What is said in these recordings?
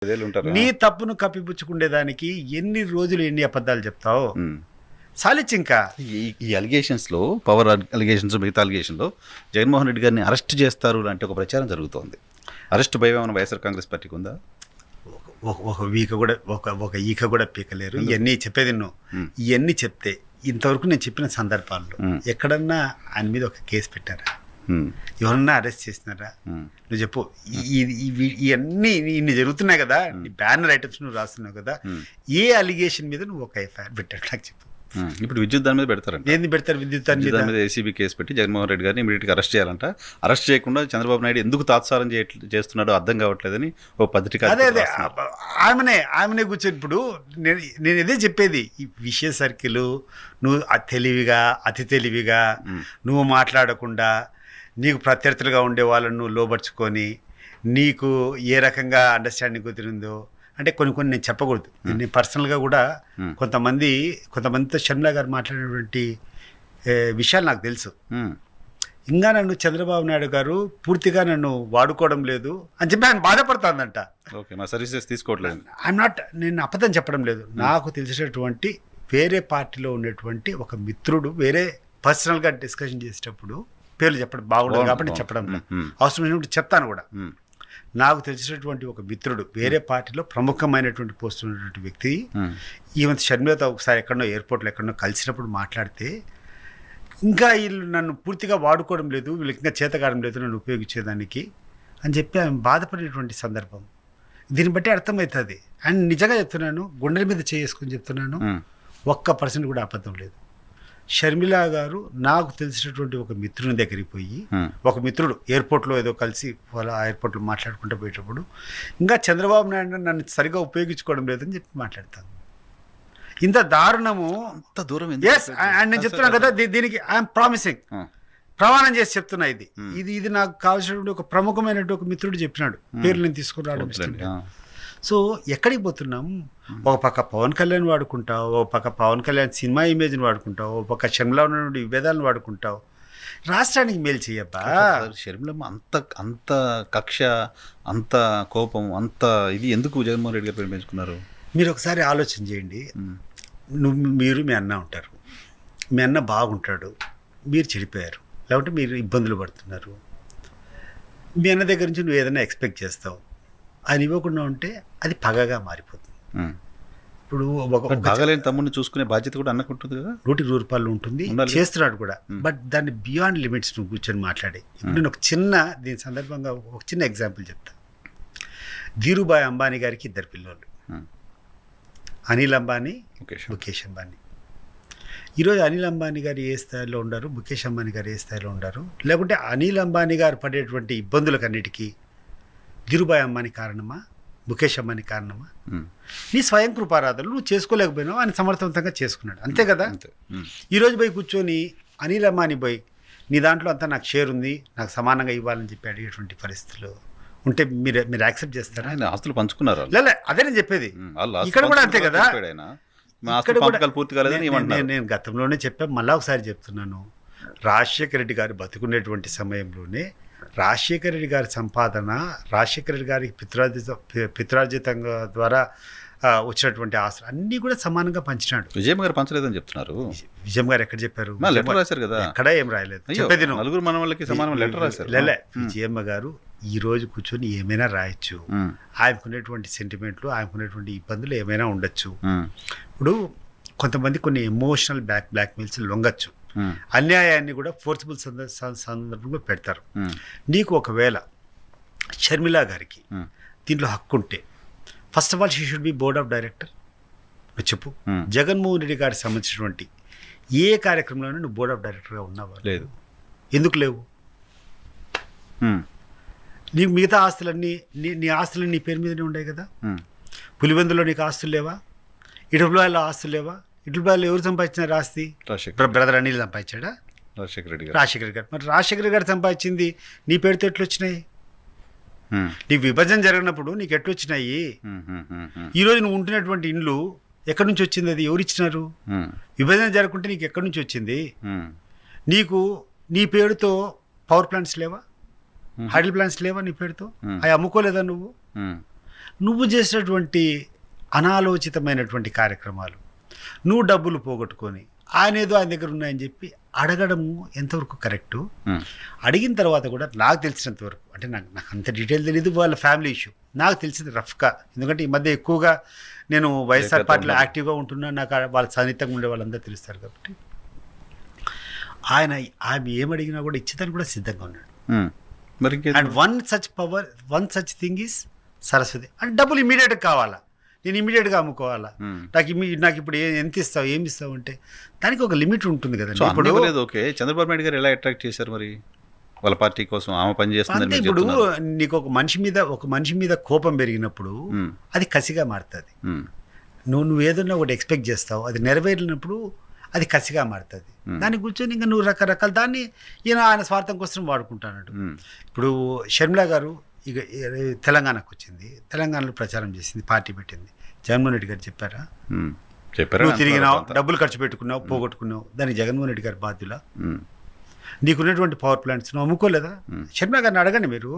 నీ తప్పును కప్పిపుచ్చుకునేదానికి ఎన్ని రోజులు ఎన్ని అబద్ధాలు చెప్తావు సాలిచ్చి ఇంకా ఈ అలిగేషన్స్లో పవర్ అలిగేషన్స్ మిగతా అలిగేషన్లో జగన్మోహన్ రెడ్డి గారిని అరెస్ట్ చేస్తారు అంటే ఒక ప్రచారం జరుగుతోంది. అరెస్ట్ భయం ఏమైనా వైఎస్ఆర్ కాంగ్రెస్ పార్టీకి ఉందా? ఒక వీక కూడా ఒక ఈక కూడా పీకలేరు. ఇవన్నీ చెప్పేది ఇవన్నీ చెప్తే ఇంతవరకు నేను చెప్పిన సందర్భాల్లో ఎక్కడన్నా ఆయన మీద ఒక కేసు పెట్టారా, ఎవరన్నా అరెస్ట్ చేసినారా? నువ్వు చెప్పు. ఇవన్నీ ఇన్ని జరుగుతున్నాయి కదా, నీ బ్యానర్ ఐటమ్స్ నువ్వు రాస్తున్నావు కదా, ఏ అలిగేషన్ మీద నువ్వు ఒక ఎఫ్ఐఆర్ పెట్టాడు నాకు చెప్పు. ఇప్పుడు విద్యుత్ దాని మీద పెడతారంట. ఏంది పెడతారు? విద్యుత్ దాని మీద ఏసీబీ కేసు పెట్టి జగన్మోహన్ రెడ్డి గారిని ఇమీడియట్గా అరెస్ట్ చేయాలంట. అరెస్ట్ చేయకుండా చంద్రబాబు నాయుడు ఎందుకు తాత్సారం చేస్తున్నాడో అర్థం కావట్లేదని ఓ పత్రిక. అదే ఆమెనే కూర్చొని ఇప్పుడు నేను ఇదే చెప్పేది. ఈ విషయ సర్కిల్ నువ్వు అతి తెలివిగా నువ్వు మాట్లాడకుండా నీకు ప్రత్యర్థులుగా ఉండే వాళ్ళను నువ్వు లోబర్చుకొని నీకు ఏ రకంగా అండర్స్టాండింగ్ కుదిరిందో అంటే కొన్ని నేను చెప్పకూడదు. నేను పర్సనల్గా కూడా కొంతమందితో షర్మిల గారు మాట్లాడినటువంటి విషయాలు నాకు తెలుసు. ఇంకా నన్ను చంద్రబాబు నాయుడు గారు పూర్తిగా నన్ను వాడుకోవడం లేదు అని చెప్పి ఆయన బాధపడుతుందంట. నేను అబద్ధం చెప్పడం లేదు. నాకు తెలిసినటువంటి వేరే పార్టీలో ఉన్నటువంటి ఒక మిత్రుడు వేరే పర్సనల్గా డిస్కషన్ చేసేటప్పుడు పేర్లు చెప్పడం బాగుండదు కాబట్టి చెప్పడం లేదు. అవసరమైనప్పుడు చెప్తాను కూడా. నాకు తెలిసినటువంటి ఒక మిత్రుడు వేరే పార్టీలో ప్రముఖమైనటువంటి పోస్ట్ ఉన్నటువంటి వ్యక్తి ఈవెన్ షర్మిలతో ఒకసారి ఎక్కడో ఎయిర్పోర్ట్లో ఎక్కడో కలిసినప్పుడు మాట్లాడితే ఇంకా వీళ్ళు నన్ను పూర్తిగా వాడుకోవడం లేదు, వీళ్ళకి ఇంకా చేతకాడం లేదు నన్ను ఉపయోగించేదానికి అని చెప్పి ఆమె బాధపడేటువంటి సందర్భం. దీన్ని బట్టి అర్థమవుతుంది. అండ్ నిజంగా చెప్తున్నాను, గుండెల మీద చేసుకొని చెప్తున్నాను, 1% కూడా అబద్ధం లేదు. షర్మిల గారు నాకు తెలిసినటువంటి ఒక మిత్రుని దగ్గరికి పోయి, ఒక మిత్రుడు ఎయిర్పోర్ట్లో ఏదో కలిసి వాళ్ళ ఎయిర్పోర్ట్లో మాట్లాడుకుంటూ పోయేటప్పుడు ఇంకా చంద్రబాబు నాయుడు నన్ను సరిగా ఉపయోగించుకోవడం లేదని చెప్పి మాట్లాడతాను. ఇంత దారుణము, అంత దూరం. ఎస్, అండ్ నేను చెప్తున్నాను కదా, దీనికి ఐఎమ్ ప్రామిసింగ్, ప్రమాణం చేసి చెప్తున్నా. ఇది నాకు కావాల్సినటువంటి ఒక ప్రముఖమైనటువంటి ఒక మిత్రుడు చెప్పినాడు. పేర్లు నేను తీసుకుని రావడం ఇష్టం. సో ఎక్కడికి పోతున్నాం? ఒక పక్క పవన్ కళ్యాణ్ వాడుకుంటావు, ఒక పక్క పవన్ కళ్యాణ్ సినిమా ఇమేజ్ని వాడుకుంటావు, ఒక పక్క షర్మిల ఉన్నటువంటి విభేదాలను వాడుకుంటావు. రాష్ట్రానికి మేలు చెయ్యబ్బా. షర్మిలమ్మ అంత కక్ష, అంత కోపం, అంత ఇది ఎందుకు జగన్మోహన్ రెడ్డి గారు పెంచుకున్నారు? మీరు ఒకసారి ఆలోచన చేయండి. మీరు మీ అన్న ఉంటారు, మీ అన్న బాగుంటాడు, మీరు చెడిపోయారు, లేకుంటే మీరు ఇబ్బందులు పడుతున్నారు. మీ అన్న దగ్గర నుంచి నువ్వు ఏదైనా ఎక్స్పెక్ట్ చేస్తావు, ఆయన ఇవ్వకుండా ఉంటే అది పగగా మారిపోతుంది. ఇప్పుడు బాగాలేని తమ్ముడిని చూసుకునే బాధ్యత కూడా అన్నకుంటుంది కదా. ₹100 ఉంటుంది, చేస్తున్నాడు కూడా. బట్ దాన్ని బియాండ్ లిమిట్స్ నువ్వు కూర్చొని మాట్లాడి. ఇప్పుడు నేను దీని సందర్భంగా ఒక చిన్న ఎగ్జాంపుల్ చెప్తా. ధీరుభాయ్ అంబానీ గారికి 2 పిల్లలు, అనిల్ అంబానీ, ముఖేష్ అంబానీ. ఈరోజు అనిల్ అంబానీ గారు ఏ స్థాయిలో ఉండారు, ముఖేష్ అంబానీ గారు ఏ స్థాయిలో ఉండారు, లేకుంటే అనిల్ అంబానీ గారు పడేటువంటి ఇబ్బందులకన్నిటికీ ధీరుభాయ్ అంబానీ కారణమా, ముఖేష్ అంబానీ కారణమా? నీ స్వయం కృపారాధనలు నువ్వు చేసుకోలేకపోయినావు, ఆయన సమర్థవంతంగా చేసుకున్నాడు, అంతే కదా. ఈరోజు పోయి కూర్చొని అనిల్ అంబానీ పోయి నీ దాంట్లో అంతా నాకు షేర్ ఉంది, నాకు సమానంగా ఇవ్వాలని చెప్పి అడిగేటువంటి పరిస్థితులు ఉంటే మీరు యాక్సెప్ట్ చేస్తారా? ఆస్తులు పంచుకున్నారు. లే, అదే నేను చెప్పేది. ఇక్కడ కూడా అంతే కదా. నేను గతంలోనే చెప్పాను, మళ్ళా ఒకసారి చెప్తున్నాను. రాజశేఖర రెడ్డి గారు బతుకునేటువంటి సమయంలోనే రాజశేఖర రెడ్డి గారి సంపాదన, రాజశేఖర రెడ్డి గారికి పిత్రార్జితంగా ద్వారా వచ్చినటువంటి ఆస్తులు అన్నీ కూడా సమానంగా పంచినాడు. విజయమ్మ గారు పంచలేదని చెప్తున్నారు. విజయమ్మ గారు ఎక్కడ చెప్పారు? లెటర్ రాశారు కదా. ఎక్కడ ఏం రాయలేదు. చెప్పేది నలుగురు మన వాళ్ళకి సమానం లెటర్ రాశారు. లేలే, విజయమ్మ గారు ఈ రోజు కూర్చొని ఏమైనా రాయొచ్చు. ఆయనకునేటువంటి సెంటిమెంట్లు, ఆయనకునేటువంటి ఇబ్బందులు ఏమైనా ఉండొచ్చు. ఇప్పుడు కొంతమంది కొన్ని ఎమోషనల్ బ్లాక్మెయిల్స్ లొంగచ్చు, అన్యాయాన్ని కూడా ఫోర్సిబుల్ సందర్భంలో పెడతారు. నీకు ఒకవేళ షర్మిల గారికి దీంట్లో హక్కు ఉంటే first of all she should be board of director. నువ్వు చెప్పు, జగన్మోహన్ రెడ్డి గారికి సంబంధించినటువంటి ఏ కార్యక్రమంలోనూ నువ్వు బోర్డ్ ఆఫ్ డైరెక్టర్గా ఉన్నావా? లేదు. ఎందుకు లేవు? నీకు మిగతా ఆస్తులన్నీ నీ ఆస్తులన్నీ నీ పేరు మీదనే ఉన్నాయి కదా. పులివెందులో నీకు ఆస్తులు లేవా? ఇటుబాయిలో ఆస్తులు లేవా? ఇటుబాయిలో ఎవరు సంపాదించినారు ఆస్తి? బ్రదర్ అనిల్ సంపాదించాడా? రాజశేఖర రెడ్డి గారు. మరి రాజశేఖర రెడ్డి గారు సంపాదించింది నీ పేరుతో ఎట్లు వచ్చినాయి? నీకు విభజన జరిగినప్పుడు నీకు ఎట్లు వచ్చినాయి? ఈరోజు నువ్వు ఉంటున్నటువంటి ఇండ్లు ఎక్కడి నుంచి వచ్చింది? అది ఎవరు ఇచ్చినారు? విభజన జరగకుంటే నీకు ఎక్కడి నుంచి వచ్చింది? నీకు నీ పేరుతో పవర్ ప్లాంట్స్ లేవా? హైడల్ ప్లాంట్స్ లేవా నీ పేరుతో? అవి అమ్ముకోలేదా నువ్వు? నువ్వు చేసినటువంటి అనాలోచితమైనటువంటి కార్యక్రమాలు, నువ్వు డబ్బులు పోగొట్టుకొని ఆయన ఏదో ఆయన దగ్గర ఉన్నాయని చెప్పి అడగడము ఎంతవరకు కరెక్టు? అడిగిన తర్వాత కూడా నాకు తెలిసినంత వరకు, అంటే నాకు అంత డీటెయిల్ తెలియదు, వాళ్ళ ఫ్యామిలీ ఇష్యూ నాకు తెలిసింది రఫ్గా. ఎందుకంటే ఈ మధ్య ఎక్కువగా నేను వైఎస్ఆర్ పార్టీలో యాక్టివ్గా ఉంటున్నా, నాకు వాళ్ళ సన్నిహితంగా ఉండే వాళ్ళందరూ తెలుస్తారు కాబట్టి ఆమె ఏమడిగినా కూడా ఇచ్చేదానికి కూడా సిద్ధంగా ఉన్నాడు. And one such thing is Saraswati. అంటే డబ్బులు ఇమీడియట్గా కావాలా, నేను ఇమీడియట్గా అమ్ముకోవాలా, నాకు ఇప్పుడు ఎంత ఇస్తావు, ఏమి ఇస్తావు అంటే దానికి ఒక లిమిట్ ఉంటుంది కదా. ఇప్పుడు ఓకే, చంద్రబాబు నాయుడు గారు ఎలా అట్రాక్ట్ చేశారు మరి వాళ్ళ పార్టీ కోసం? ఆమె పని చేస్తుంది. ఇప్పుడు నీకు ఒక మనిషి మీద కోపం పెరిగినప్పుడు అది కసిగా మారుతుంది. నువ్వు ఏదన్నా ఒకటి ఎక్స్పెక్ట్ చేస్తావు, అది నెరవేరినప్పుడు అది కసిగా మారుతుంది. దాన్ని కూర్చొని ఇంకా నువ్వు రకరకాల దాన్ని ఆయన స్వార్థం కోసం వాడుకుంటాడు. ఇప్పుడు షర్మిల గారు ఇక తెలంగాణకు వచ్చింది, తెలంగాణలో ప్రచారం చేసింది, పార్టీ పెట్టింది. జగన్మోహన్ రెడ్డి గారు చెప్పారా? నువ్వు తిరిగినావు, డబ్బులు ఖర్చు పెట్టుకున్నావు, పోగొట్టుకున్నావు, దానికి జగన్మోహన్ రెడ్డి గారి బాధ్యుల? నీకున్నటువంటి పవర్ ప్లాంట్స్ నువ్వు అమ్ముకోలేదా? షర్మిల గారిని అడగండి మీరు.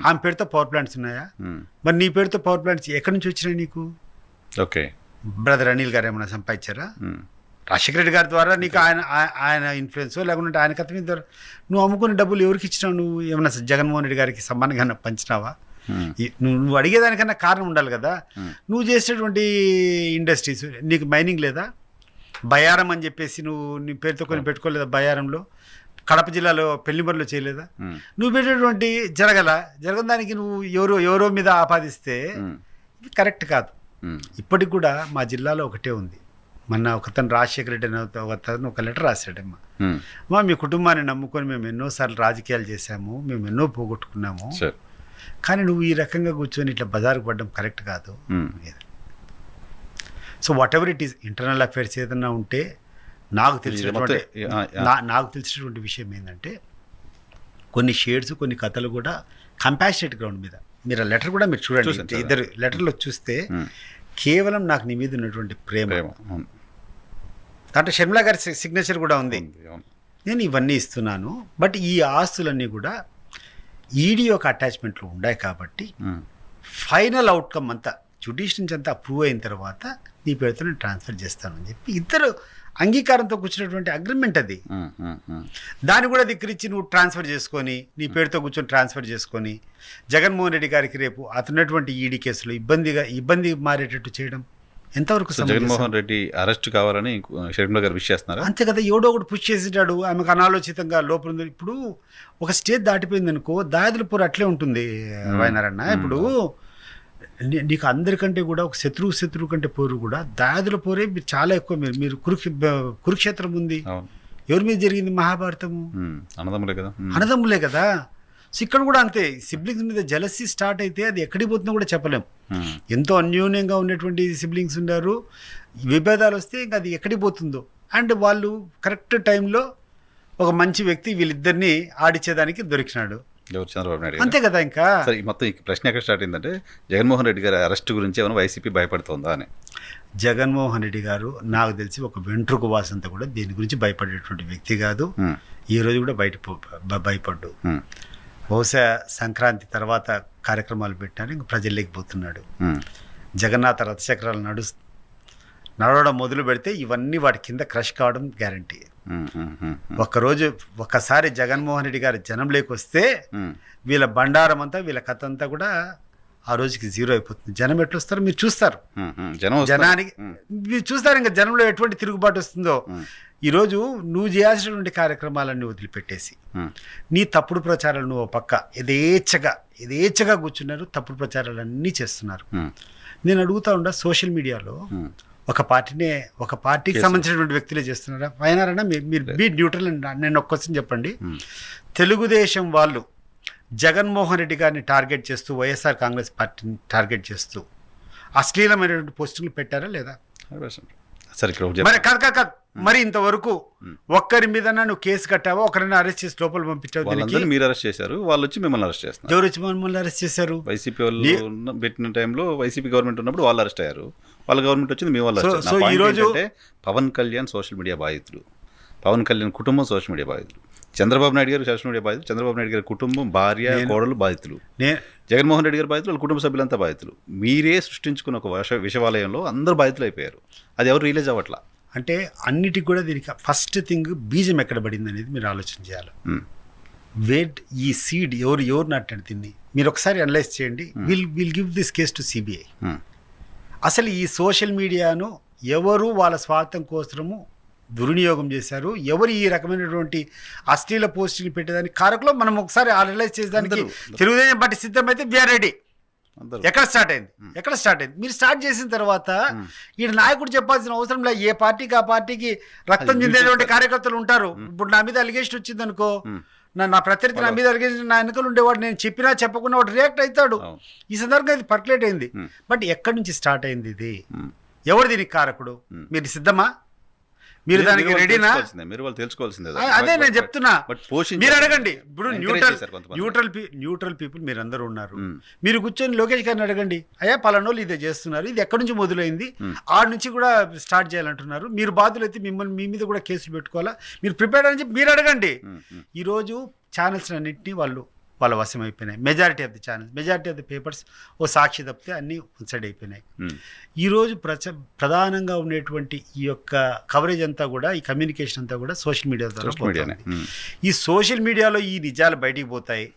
ఆమె పేరుతో పవర్ ప్లాంట్స్ ఉన్నాయా? మరి నీ పేరుతో పవర్ ప్లాంట్స్ ఎక్కడి నుంచి వచ్చినాయి నీకు? ఓకే, బ్రదర్ అనిల్ గారు ఏమైనా సంపాదించారా? రాజశేఖర రెడ్డి గారి ద్వారా నీకు ఆయన ఇన్ఫ్లుయెన్స్ లేకుంటే ఆయన కథ మీద ద్వారా నువ్వు అమ్ముకునే డబ్బులు ఎవరికి ఇచ్చినావు? నువ్వు ఏమన్నా జగన్మోహన్ రెడ్డి గారికి సమానంగా పంచినావా? నువ్వు అడిగేదానికన్నా కారణం ఉండాలి కదా. నువ్వు చేసేటువంటి ఇండస్ట్రీస్, నీకు మైనింగ్ లేదా? బయారం అని చెప్పేసి నువ్వు నీ పేరుతో కొన్ని పెట్టుకోలేదా? బయారంలో కడప జిల్లాలో పెళ్లిమర్లో చేయలేదా? నువ్వు పెట్టేటువంటి జరగని దానికి నువ్వు ఎవరో మీద ఆపాదిస్తే ఇది కరెక్ట్ కాదు. ఇప్పటికి కూడా మా జిల్లాలో ఒకటే ఉంది. మొన్న ఒకతను రాజశేఖర రెడ్డి ఒకతను ఒక లెటర్ రాశాడమ్మా, మీ కుటుంబాన్ని నమ్ముకొని మేము ఎన్నోసార్లు రాజకీయాలు చేశాము, మేము ఎన్నో పోగొట్టుకున్నాము, కానీ నువ్వు ఈ రకంగా కూర్చొని ఇట్లా బజారుకు పడడం కరెక్ట్ కాదు. So what ever it is, internal affairs ఏదన్నా ఉంటే నాకు తెలిసినటువంటి విషయం ఏంటంటే కొన్ని షేడ్స్, కొన్ని కథలు కూడా కంపాషనేట్ గ్రౌండ్ మీద, మీరు ఆ లెటర్ కూడా మీరు చూడండి, ఇద్దరు లెటర్లో చూస్తే కేవలం నాకు నీ మీద ఉన్నటువంటి ప్రేమ, దాంట్లో షర్మిల గారి సిగ్నేచర్ కూడా ఉంది, నేను ఇవన్నీ ఇస్తున్నాను, బట్ ఈ ఆస్తులన్నీ కూడా ఈడీ యొక్క అటాచ్మెంట్లో ఉన్నాయి కాబట్టి ఫైనల్ అవుట్కమ్ అంతా జ్యుడిషియల్ నుంచి అంతా అప్రూవ్ అయిన తర్వాత నీ పేరుతో నేను ట్రాన్స్ఫర్ చేస్తానని చెప్పి ఇద్దరు అంగీకారంతో కూర్చున్నటువంటి అగ్రిమెంట్ అది. దాన్ని కూడా ధిక్కరించి నువ్వు ట్రాన్స్ఫర్ చేసుకొని నీ పేరుతో కూర్చొని ట్రాన్స్ఫర్ చేసుకొని జగన్మోహన్ రెడ్డి గారికి రేపు అతనున్నటువంటి ఈడీ కేసులో ఇబ్బంది మారేటట్టు చేయడం ఎంతవరకు? జగన్మోహన్ రెడ్డి అరెస్ట్ కావాలని షర్మిల గారు విష్ చేస్తున్నారు. అంతే కదా, ఎవడో ఒకటి పుష్ చేసేటాడు, ఆమెకు అనాలోచితంగా లోపల ఉంది. ఇప్పుడు ఒక స్టేజ్ దాటిపోయింది అనుకో, దాయాదులపూర్ అట్లే ఉంటుంది వైనారన్న. ఇప్పుడు నీకు అందరికంటే కూడా ఒక శత్రువు కంటే పోరు కూడా దాయాదులపూరే చాలా ఎక్కువ. మీరు కురుక్షేత్రం ఉంది, ఎవరి మీద జరిగింది? మహాభారతము, అన్నదమ్ములే కదా. సో ఇక్కడ కూడా అంతే, సిబ్లింగ్స్ మీద జలసీ స్టార్ట్ అయితే అది ఎక్కడికి పోతుందో కూడా చెప్పలేం. ఎంతో అన్యోన్యంగా ఉన్నటువంటి సిబ్లింగ్స్ ఉన్నారు, విభేదాలు వస్తే ఇంకా అది ఎక్కడికి పోతుందో. అండ్ వాళ్ళు కరెక్ట్ టైంలో ఒక మంచి వ్యక్తి వీళ్ళిద్దరిని ఆడిచ్చేదానికి దొరికినాడు, చంద్రబాబు నాయుడు. అంతే కదా. ఇంకా మొత్తం ఈ ప్రశ్న ఎక్కడ స్టార్ట్ అయిందంటే జగన్మోహన్ రెడ్డి గారి అరెస్ట్ గురించి ఏమైనా వైసీపీ భయపడుతుందా అని. జగన్మోహన్ రెడ్డి గారు నాకు తెలిసి ఒక వెంట్రుకు వాసంతా కూడా దీని గురించి భయపడేటువంటి వ్యక్తి కాదు. ఈ రోజు కూడా భయపడ్డు. బహుశా సంక్రాంతి తర్వాత కార్యక్రమాలు పెట్టాను, ఇంక ప్రజల్లోకి పోతున్నాడు. జగన్నాథ రథచక్రాలు నడవడం మొదలు పెడితే ఇవన్నీ వాటి కింద క్రష్ కావడం గ్యారంటీ. ఒక్కసారి జగన్మోహన్ రెడ్డి గారి జనంలోకి వస్తే వీళ్ళ బండారం అంతా, వీళ్ళ కథ అంతా కూడా ఆ రోజుకి జీరో అయిపోతుంది. జనం ఎట్లా వస్తారో మీరు చూస్తారు, జనానికి మీరు చూస్తారు. ఇంకా జనంలో ఎటువంటి తిరుగుబాటు వస్తుందో. ఈరోజు నువ్వు చేయాల్సినటువంటి కార్యక్రమాలన్నీ వదిలిపెట్టేసి నీ తప్పుడు ప్రచారాలు నువ్వు పక్క యథేచ్ఛగా కూర్చున్నారు, తప్పుడు ప్రచారాలన్నీ చేస్తున్నారు. నేను అడుగుతా ఉండా, సోషల్ మీడియాలో ఒక పార్టీకి సంబంధించినటువంటి వ్యక్తులే చేస్తున్నారా? అయినారన్నా మీరు బీ న్యూట్రల్. నేను ఒక క్వశ్చన్ చెప్పండి. తెలుగుదేశం వాళ్ళు జగన్మోహన్ రెడ్డి గారిని టార్గెట్ చేస్తూ, వైఎస్ఆర్ కాంగ్రెస్ పార్టీని టార్గెట్ చేస్తూ అశ్లీలమైనటువంటి పోస్టులు పెట్టారా లేదా? మరి ఇంతవరకు ఒక్కరి మీద నువ్వు కేసు కట్టావా? ఒకరిని అరెస్ట్ చేసి లోపల పంపించావు. మీరు అరెస్ట్ చేశారు, వాళ్ళు వచ్చి మిమ్మల్ని అరెస్ట్ చేస్తారు. ఎవరు వచ్చి మమ్మల్ని అరెస్ట్ చేశారు? వైసీపీ వాళ్ళు పెట్టిన టైంలో వైసీపీ గవర్నమెంట్ ఉన్నప్పుడు వాళ్ళు అరెస్ట్ అయ్యారు, వాళ్ళ గవర్నమెంట్ వచ్చింది, మీ వాళ్ళు. సో ఈరోజు పవన్ కళ్యాణ్ సోషల్ మీడియా బాధితులు, పవన్ కళ్యాణ్ కుటుంబం సోషల్ మీడియా బాధితులు, చంద్రబాబు నాయుడు గారు సోషల్ మీడియా బాధితులు, చంద్రబాబు నాయుడు గారి కుటుంబం, భార్య, కోడలు బాధితులు, నేను జగన్మోహన్ రెడ్డి గారి బాధితులు, వాళ్ళ కుటుంబ సభ్యులంతా బాధితులు. మీరే సృష్టించుకున్న ఒక విషవాలయంలో అందరూ బాధితులు అయిపోయారు. అది ఎవరు రియలైజ్ అవ్వట్లా. అంటే అన్నిటికి కూడా దీనికి ఫస్ట్ థింగ్ బీజం ఎక్కడ పడింది అనేది మీరు ఆలోచన చేయాలి. ఈ సీడ్ ఎవరు నాటాడు దీన్ని మీరు ఒకసారి అనలైజ్ చేయండి. Will give this case to CBI. అసలు ఈ సోషల్ మీడియాను ఎవరు వాళ్ళ స్వార్థం కోసము దుర్వినియోగం చేశారు, ఎవరు ఈ రకమైనటువంటి అశ్లీల పోస్టులు పెట్టేదానికి కారకులో మనం ఒకసారి అనలైజ్ చేసేదానికి తెలుగుదేశం పార్టీ సిద్ధమైతే వీఆర్ రెడీ. ఎక్కడ స్టార్ట్ అయింది మీరు స్టార్ట్ చేసిన తర్వాత ఈ నాయకుడు చెప్పాల్సిన అవసరం లేదు. ఏ పార్టీకి ఆ పార్టీకి రక్తం చెందేటువంటి కార్యకర్తలు ఉంటారు. ఇప్పుడు నా మీద అలిగేషన్ వచ్చింది అనుకో, నా ప్రత్యర్థి నా మీద అలిగేషన్, నా వెనకలు ఉండేవాడు, నేను చెప్పినా చెప్పకుండా వాడు రియాక్ట్ అవుతాడు. ఈ సందర్భంగా ఇది పర్కులేట్ అయింది. బట్ ఎక్కడి నుంచి స్టార్ట్ అయింది ఇది? ఎవరు దీనికి కారకుడు? మీరు సిద్ధమా? మీరు దానికి రెడీనా? మీరు వాళ్ళు తెలుసుకోవాల్సిందే. అదే నేను చెప్తున్నా. మీరు అడగండి. ఇప్పుడు న్యూట్రల్ పీపుల్ మీరు అందరూ ఉన్నారు. మీరు కూర్చొని లోకేష్ గారిని అడగండి, అయ్యా పలానోళ్ళు ఇదే చేస్తున్నారు, ఇది ఎక్కడి నుంచి మొదలైంది, ఆడ నుంచి కూడా స్టార్ట్ చేయాలంటున్నారు, మీరు బాధ్యులైతే మిమ్మల్ని మీ మీద కూడా కేసులు పెట్టుకోవాలా, మీరు ప్రిపేర్డ్ అని చెప్పి మీరు అడగండి. ఈరోజు ఛానల్స్ అన్నింటినీ వాళ్ళ వశం అయిపోయినాయి. మెజారిటీ ఆఫ్ ది పేపర్స్ ఓ సాక్షి తప్పితే అన్నీ సైడ్ అయిపోయినాయి. ఈరోజు ప్రధానంగా ఉండేటువంటి ఈ యొక్క కవరేజ్ అంతా కూడా, ఈ కమ్యూనికేషన్ అంతా కూడా సోషల్ మీడియా ద్వారా పోతుంది. ఈ సోషల్ మీడియాలో ఈ నిజాలు బయటికి పోతాయి,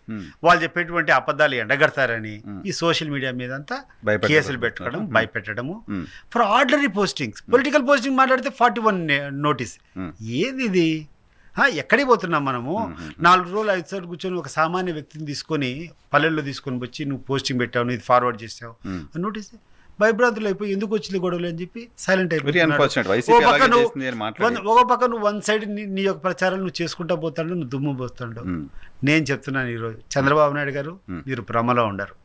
వాళ్ళు చెప్పేటువంటి అబద్ధాలు ఎండగడతారని ఈ సోషల్ మీడియా మీద అంతా కేసులు పెట్టుకోవడం, భయపెట్టడము. For ordinary postings, political posting మాట్లాడితే 41 నోటీస్. ఏది ఇది? ఎక్కడికి పోతున్నాం మనము? 4 రోజులు 5 సార్లు కూర్చొని ఒక సామాన్య వ్యక్తిని తీసుకొని పల్లెల్లో తీసుకొని వచ్చి నువ్వు పోస్టింగ్ పెట్టావు, నువ్వు ఇది ఫార్వర్డ్ చేసావు నోటీస్. భయభ్రాంతులు అయిపోయి ఎందుకు వచ్చింది గొడవలు అని చెప్పి సైలెంట్ అయిపోయి ఒక పక్క నువ్వు వన్ సైడ్ నీ యొక్క ప్రచారాలు నువ్వు చేసుకుంటా పోతాడు, నువ్వు దుమ్ము పోతాడు. నేను చెప్తున్నాను ఈరోజు చంద్రబాబు నాయుడు గారు మీరు భ్రమలో ఉండరు.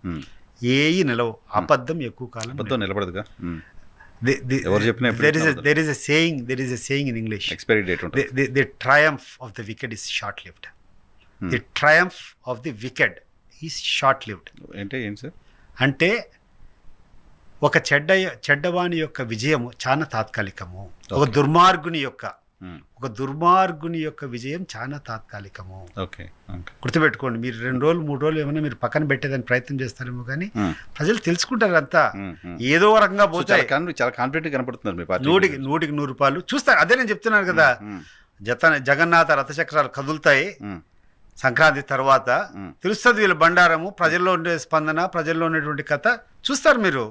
ఏయి నిలవు, అబద్ధం ఎక్కువ కాలం నిలబడదుగా. There is a saying in English. Expiry date. The triumph of the wicked is short-lived. The triumph of the wicked is short-lived. అంటే ఒక చెడ్డవాని యొక్క విజయము చాలా తాత్కాలికము, ఒక దుర్మార్గుని యొక్క విజయం చాలా తాత్కాలికము. గుర్తుపెట్టుకోండి. మీరు 2 రోజులు 3 రోజులు ఏమైనా మీరు పక్కన పెట్టేదాన్ని ప్రయత్నం చేస్తారేమో కానీ ప్రజలు తెలుసుకుంటారు అంతా ఏదో రకంగా పోతాయి. చాలా కాన్ఫిడెంట్ కనపడుతున్నారు. 100కి 100 రూపాయలు చూస్తారు. అదే నేను చెప్తున్నాను కదా, జగన్నాథ రథచక్రాలు కదులుతాయి సంక్రాంతి తర్వాత. తెలుస్తుంది వీళ్ళ బండారము, ప్రజల్లో ఉండే స్పందన, ప్రజల్లో ఉండేటువంటి కథ చూస్తారు మీరు.